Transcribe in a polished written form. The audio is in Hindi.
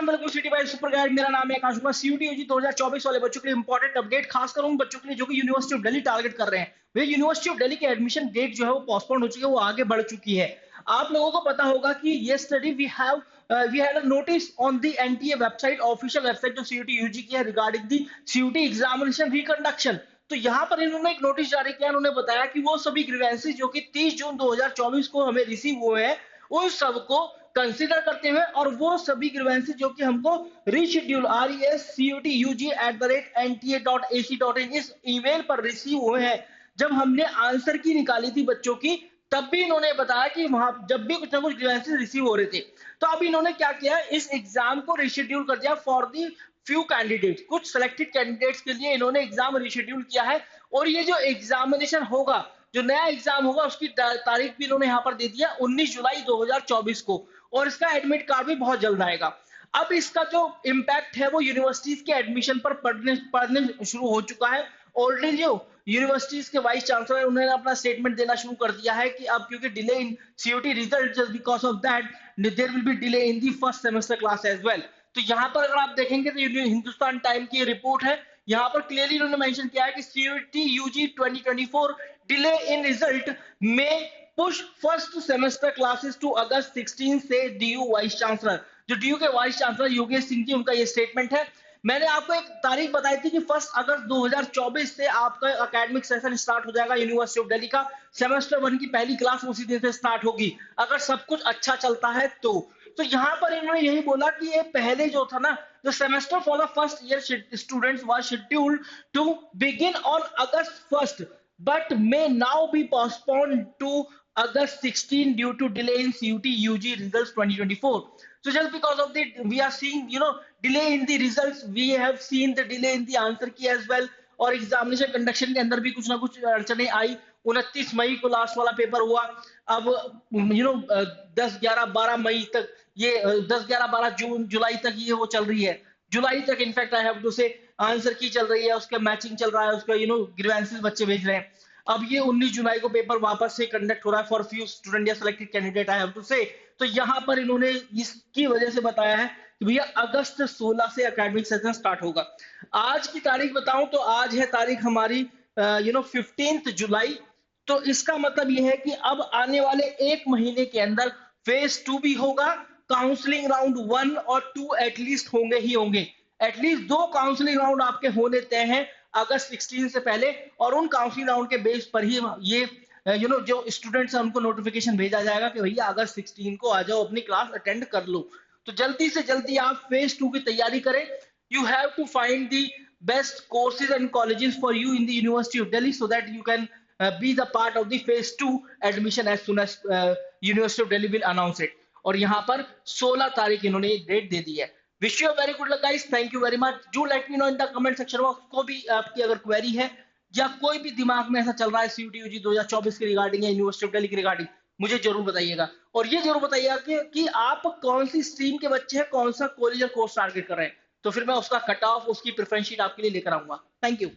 Welcome city by super guide. मेरा नाम है आकाश कुमार। सीयूटी यूजी 2024 वाले बच्चों के लिए इंपॉर्टेंट अपडेट, खासकर उन बच्चों के लिए जो कि यूनिवर्सिटी ऑफ दिल्ली टारगेट कर रहे हैं। वे यूनिवर्सिटी ऑफ दिल्ली की एडमिशन डेट जो है वो पोस्टपोन हो चुकी है, वो आगे बढ़ चुकी है। आप लोगों को पता होगा कि ये study we had a notice on the NTA website, official website जो सीयूटी यूजी की है, regarding the CUET examination reconduction. तो यहाँ पर इन्होंने एक नोटिस जारी किया। उन्होंने बताया कि वो सभी ग्रीवेंसेस जो कि 30 जून 2024 को हमें रिसीव हुए हैं, उन सबको कंसीडर करते हुए और वो सभी ग्रीवेंसेस जो कि हमको रीशेड्यूल rescutug@nta.ac.in इस ईमेल पर रिसीव हुए हैं। जब हमने आंसर की निकाली थी बच्चों की, तब भी इन्होंने बताया कि वहां जब भी कुछ ना कुछ ग्रीवेंसेस रिसीव हो रहे थे। तो अब इन्होंने क्या किया, इस एग्जाम को रिशेड्यूल कर दिया फॉर दी फ्यू कैंडिडेट्स। कुछ सिलेक्टेड कैंडिडेट्स के लिए इन्होंने एग्जाम रिशेड्यूल किया है। और ये जो एग्जामिनेशन होगा, जो नया एग्जाम होगा, उसकी तारीख भी इन्होंने यहाँ पर दे दिया 19 जुलाई 2024 को। और इसका एडमिट कार्ड भी बहुत जल्द आएगा। अब इसका जो इम्पैक्ट है वो यूनिवर्सिटीज के एडमिशन पर पढ़ने शुरू हो चुका है। ऑलरेडी जो यूनिवर्सिटीज के वाइस चांसलर उन्होंने अपना स्टेटमेंट देना शुरू कर दिया है कि अब क्योंकि delay in CUET result, just because of that there will be delay in the first semester class as well. तो यहाँ पर अगर आप देखेंगे तो हिंदुस्तान टाइम की रिपोर्ट है, यहाँ पर क्लियरली उन्होंने मेंशन किया है कि CUET UG 2024 delay in result में push first semester classes to August 16 से डीयू वाइस चांसलर। जो डीयू के वाइस चांसलर योगेश सिंह जी, उनका ये स्टेटमेंट है। मैंने आपको एक तारीख बताई थी कि 1 अगस्त 2024 से आपका एकेडमिक सेशन स्टार्ट हो जाएगा। यूनिवर्सिटी ऑफ दिल्ली का सेमेस्टर 1 की पहली क्लास उसी दिन से स्टार्ट होगी, अगर सब कुछ अच्छा चलता है तो यहाँ पर इन्होंने यही बोला कि ये पहले जो था ना, the semester for the first year students was scheduled to begin on August 1st but may now be postponed to August 16 due to delay in CUT UG results 2024. So just because of the we are seeing delay in the results, we have seen the delay in the answer key as well। और एग्जामिनेशन कंडक्शन के अंदर भी कुछ ना कुछ अड़चने आई। 29 मई को लास्ट वाला पेपर हुआ। अब 10 11 12 मई तक ये 10 11 12 जून जुलाई तक ये वो चल रही है। जुलाई तक इनफैक्ट आई हैव टू से आंसर की चल रही है, उसका मैचिंग चल रहा है, उसका ग्रीवेंसेस बच्चे भेज रहे हैं। अब ये 19 जुलाई को पेपर वापस से कंडक्ट हो रहा है फॉर फ्यू स्टूडेंट या selected candidate I have to say. तो यहाँ पर इन्होंने इसकी वजह से बताया है कि भैया अगस्त 16 से एकेडमिक सेशन स्टार्ट होगा। आज की तारीख बताऊं तो आज है तारीख हमारी 15 जुलाई। तो इसका मतलब ये है कि अब आने वाले एक महीने के अंदर फेज 2 भी होगा। काउंसलिंग राउंड 1 और 2 एटलीस्ट होंगे ही होंगे। एटलीस्ट 2 काउंसलिंग राउंड आपके होने तय हैं अगस्त 16 से पहले। और उन काउंसलिंग राउंड के बेस पर ही ये जो स्टूडेंट्स हैं उनको नोटिफिकेशन भेजा जाएगा कि भैया अगस्त 16 को आ जाओ, अपनी क्लास अटेंड कर लो। तो जल्दी से जल्दी आप फेज 2 की तैयारी करें। You have to find the best courses and colleges for you in the university of Delhi so that you can be the part of the phase 2 admission as soon as University of Delhi will announce it। और यहाँ पर 16 तारीख इन्होंने डेट दे दी है। Wish you very good luck guys, thank you very much. Do let me know in the comment section box को भी आपकी अगर क्वेरी है या कोई भी दिमाग में ऐसा चल रहा है सीयूटी यूजी 2024 के रिगार्डिंग या यूनिवर्सिटी ऑफ दिल्ली के रिगार्डिंग, मुझे जरूर बताइएगा। और ये जरूर बताइएगा कि आप कौन सी स्ट्रीम के बच्चे हैं, कौन सा कॉलेज या कोर्स टारगेट कर रहे हैं, तो फिर मैं उसका कट ऑफ, उसकी प्रेफरेंस शीट आपके लिए लेकर आऊंगा। Thank you.